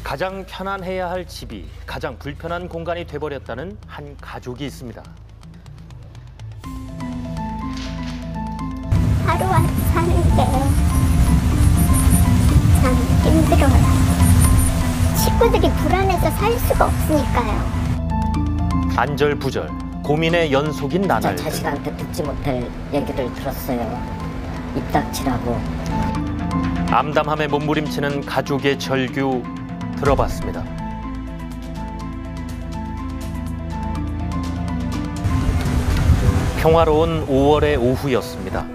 가장 편안해야 할 집이 가장 불편한 공간이 돼버렸다는 한 가족이 있습니다. 하루하루 사는 게 참 힘들어요. 식구들이 불안해서 살 수가 없으니까요. 안절부절, 고민의 연속인 나날들. 자식한테 듣지 못할 얘기를 들었어요. 입 닥치라고. 암담함에 몸부림치는 가족의 절규 들어봤습니다. 평화로운 5월의 오후였습니다.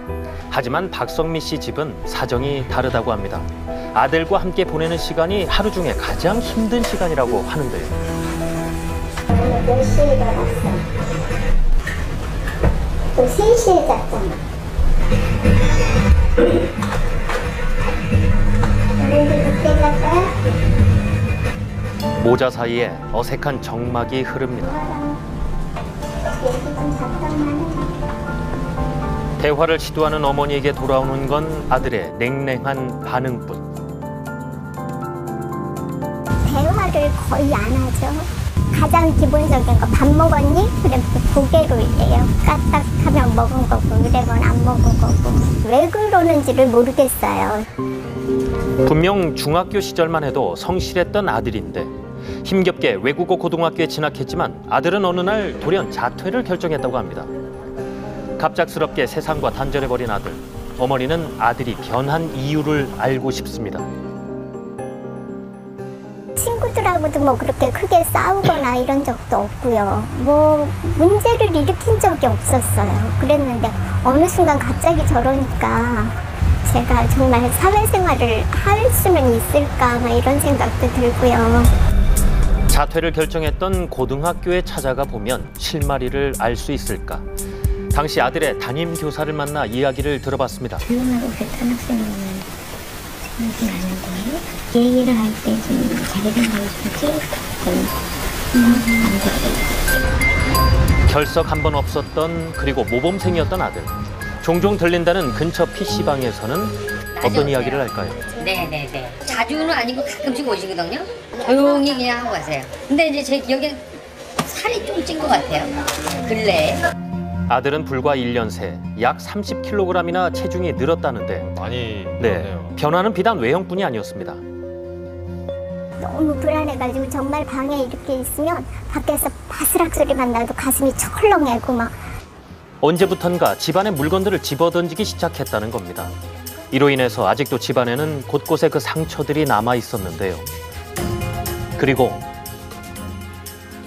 하지만 박성미 씨 집은 사정이 다르다고 합니다. 아들과 함께 보내는 시간이 하루 중에 가장 힘든 시간이라고 하는데요. 오늘 몇 시에 일어났어? 또 3시에 잤잖아. 오늘도 늦게 잤어요? 모자 사이에 어색한 정막이 흐릅니다. 얘기 좀 답답하네. 대화를 시도하는 어머니에게 돌아오는 건 아들의 냉랭한 반응뿐. 대화를 거의 안 하죠. 가장 기본적인 거 밥 먹었니? 그럼 고개로 이래요. 까딱하면 먹은 거고 이래면 안 먹은 거고. 왜 그러는지를 모르겠어요. 분명 중학교 시절만 해도 성실했던 아들인데 힘겹게 외국어 고등학교에 진학했지만 아들은 어느 날 돌연 자퇴를 결정했다고 합니다. 갑작스럽게 세상과 단절해버린 아들. 어머니는 아들이 변한 이유를 알고 싶습니다. 친구들하고도 뭐 그렇게 크게 싸우거나 이런 적도 없고요. 뭐 문제를 일으킨 적이 없었어요. 그랬는데 어느 순간 갑자기 저러니까 제가 정말 사회생활을 할 수는 있을까 막 이런 생각도 들고요. 자퇴를 결정했던 고등학교에 찾아가 보면 실마리를 알 수 있을까. 당시 아들의 담임 교사를 만나 이야기를 들어봤습니다. 조용하고 그랬던 학생은 생각이 나는 거예요? 얘기를 할 때 좀 자기를 보여주지 결석 한 번 없었던 그리고 모범생이었던 아들. 종종 들린다는 근처 PC방에서는 어떤 이야기를 할까요? 네네네. 자주는 아니고 가끔씩 오시거든요. 조용히 그냥 하고 가세요. 근데 이제 제 기억엔 살이 좀 찐 것 같아요. 근래에. 아들은 불과 1년 새 약 30kg이나 체중이 늘었다는데 많이 네, 그러네요. 변화는 비단 외형뿐이 아니었습니다. 너무 불안해가지고 정말 방에 이렇게 있으면 밖에서 바스락 소리만 나도 가슴이 철렁해고 막. 언제부턴가 집안의 물건들을 집어던지기 시작했다는 겁니다. 이로 인해서 아직도 집안에는 곳곳에 그 상처들이 남아 있었는데요. 그리고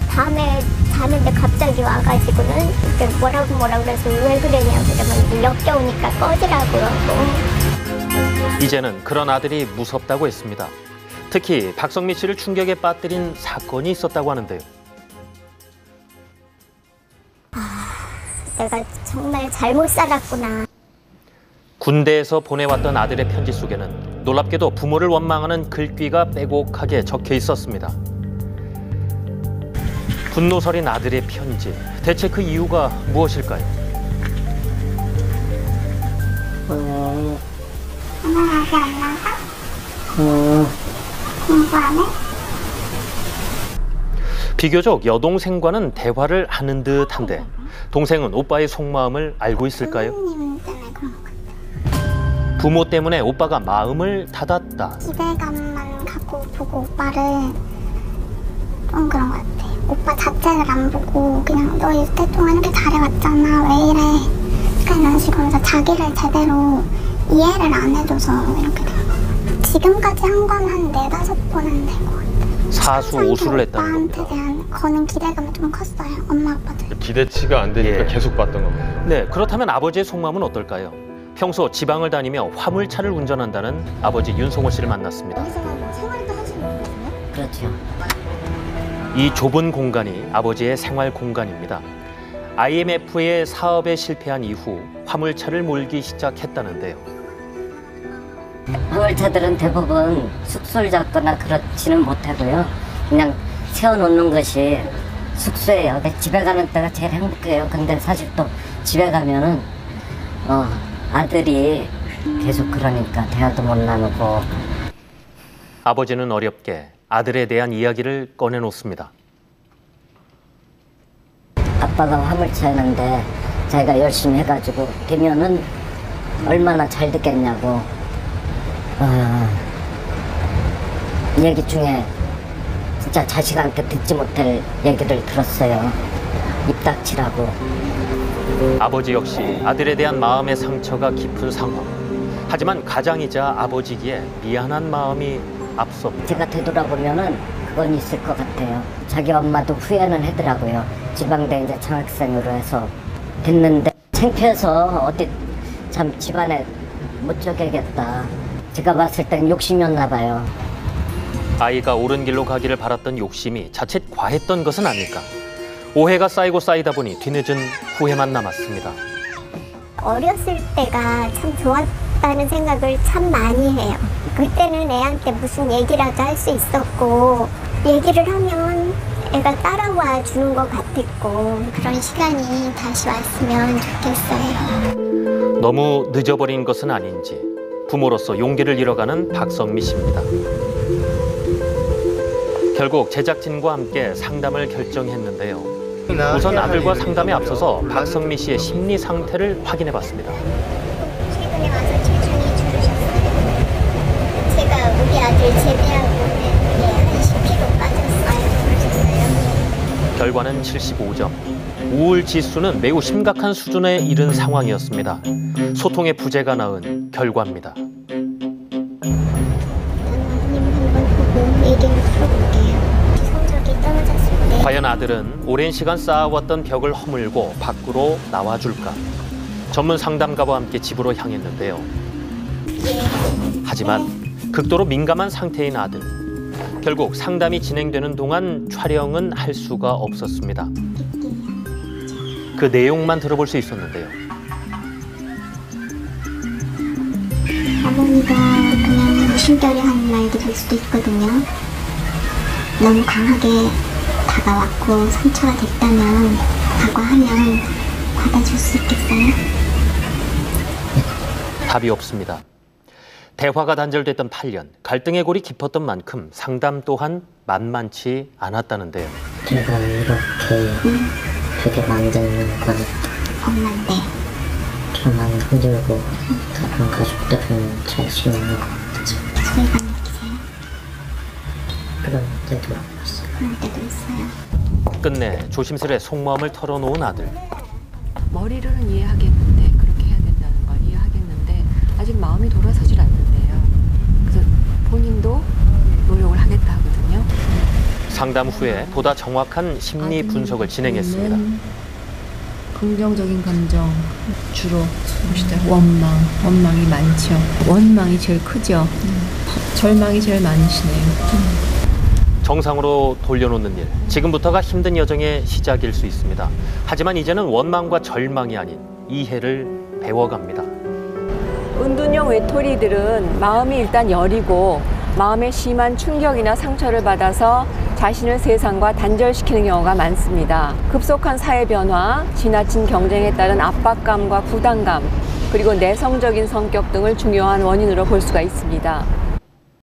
밤에 자는데 갑자기 와가지고는 이렇게 뭐라고 그래서 왜 그러냐고 그러면 역겨우니까 꺼지라고 그러고. 이제는 그런 아들이 무섭다고 했습니다. 특히 박성미 씨를 충격에 빠뜨린 사건이 있었다고 하는데요. 내가 정말 잘못 살았구나. 군대에서 보내왔던 아들의 편지 속에는 놀랍게도 부모를 원망하는 글귀가 빼곡하게 적혀 있었습니다. 분노서린 아들의 편지. 대체 그 이유가 무엇일까요? 엄마 아직 안 나가? 공부 안 해? 비교적 여동생과는 대화를 하는 듯한데 동생은 오빠의 속마음을 알고 있을까요? 선생님 때문에 그런 것 같아. 부모 때문에 오빠가 마음을 닫았다. 기대감만 갖고 보고 오빠를 좀 그런 것 같아. 오빠 자체를 안 보고 그냥 너 이때 동안 이렇게 잘해왔잖아 왜 이래 그러니까 이런 식으로 해서 자기를 제대로 이해를 안 해줘서 이렇게 된 것 같아. 지금까지 한 건 한 4-5번은 된 것 같아. 사수오수를 했다는 오빠한테 겁니다. 대한 거는 기대감이 좀 컸어요. 엄마 아빠들. 기대치가 안 되니까 예. 계속 봤던 겁니다. 네, 그렇다면 아버지의 속마음은 어떨까요? 평소 지방을 다니며 화물차를 운전한다는 아버지 윤성호 씨를 만났습니다. 생활도 하시는 거거든요? 그렇죠. 이 좁은 공간이 아버지의 생활 공간입니다. IMF의 사업에 실패한 이후 화물차를 몰기 시작했다는데요. 화물차들은 대부분 숙소를 잡거나 그렇지는 못하고요. 그냥 세워놓는 것이 숙소예요. 집에 가는 때가 제일 행복해요. 근데 사실 또 집에 가면은 아들이 계속 그러니까 대화도 못 나누고. 아버지는 어렵게 아들에 대한 이야기를 꺼내놓습니다. 아빠가 화물차였는데 자기가 열심히 해가지고 되면은 얼마나 잘 듣겠냐고 얘기 중에 진짜 자식한테 듣지 못할 얘기를 들었어요. 입 닥치라고. 아버지 역시 아들에 대한 마음의 상처가 깊은 상황. 하지만 가장이자 아버지기에 미안한 마음이 앞섭니다. 제가 되돌아보면은 그건 있을 것 같아요. 자기 엄마도 후회는 하더라고요. 지방대 이제 장학생으로 해서 됐는데 창피해서 어디 참 집안에 못 적야겠다. 제가 봤을 땐 욕심이었나 봐요. 아이가 옳은 길로 가기를 바랐던 욕심이 자칫 과했던 것은 아닐까. 오해가 쌓이고 쌓이다 보니 뒤늦은 후회만 남았습니다. 어렸을 때가 참 좋았다는 생각을 참 많이 해요. 그때는 애한테 무슨 얘기라도 할 수 있었고 얘기를 하면 애가 따라와 주는 것 같았고 그런 시간이 다시 왔으면 좋겠어요. 너무 늦어버린 것은 아닌지 부모로서 용기를 잃어가는 박성미 씨입니다. 결국 제작진과 함께 상담을 결정했는데요. 우선 아들과 상담에 앞서서 박성미 씨의 심리 상태를 확인해봤습니다. 최근에 와서 체중이 줄으셨어요. 제가 우리 아들 제대하고 한 10kg 빠졌어요. 그러셨어요? 결과는 75점. 우울 지수는 매우 심각한 수준에 이른 상황이었습니다. 소통의 부재가 낳은 결과입니다. 얘기를 들어볼게요. 성적이 떨어졌을 때 과연 아들은 오랜 시간 쌓아왔던 벽을 허물고 밖으로 나와줄까? 전문 상담가와 함께 집으로 향했는데요. 하지만 극도로 민감한 상태인 아들. 결국 상담이 진행되는 동안 촬영은 할 수가 없었습니다. 그 내용만 들어볼 수 있었는데요. 어머니가 그냥 무심결에 하는 말들일 수도 있거든요. 너무 강하게 다가왔고 상처가 됐다면 사과하면 받아줄 수 있겠어요? 답이 없습니다. 대화가 단절됐던 8년, 갈등의 골이 깊었던 만큼 상담 또한 만만치 않았다는데요. 제가 이렇게 되게 만드는 건 엄마인데 저만 힘들고 다른 가족들은 잘 지내는 것 같아요. 소리가 안 느끼세요? 그런 때도 있어요. 그럴 때도 있어요. 끝내 조심스레 속마음을 털어놓은 아들. 머리로는 이해하겠는데 그렇게 해야 된다는 걸 이해하겠는데 아직 마음이 돌아서질 않는데요. 그래서 본인도 노력을 하겠다 하거든요. 상담 후에 보다 정확한 심리 분석을 진행했습니다. 긍정적인 감정 주로 봅시다. 원망이 많죠. 원망이 제일 크죠. 절망이 제일 많으시네요. 정상으로 돌려놓는 일, 지금부터가 힘든 여정의 시작일 수 있습니다. 하지만 이제는 원망과 절망이 아닌 이해를 배워갑니다. 은둔형 외톨이들은 마음이 일단 여리고 마음에 심한 충격이나 상처를 받아서 자신을 세상과 단절시키는 경우가 많습니다. 급속한 사회 변화, 지나친 경쟁에 따른 압박감과 부담감, 그리고 내성적인 성격 등을 중요한 원인으로 볼 수가 있습니다.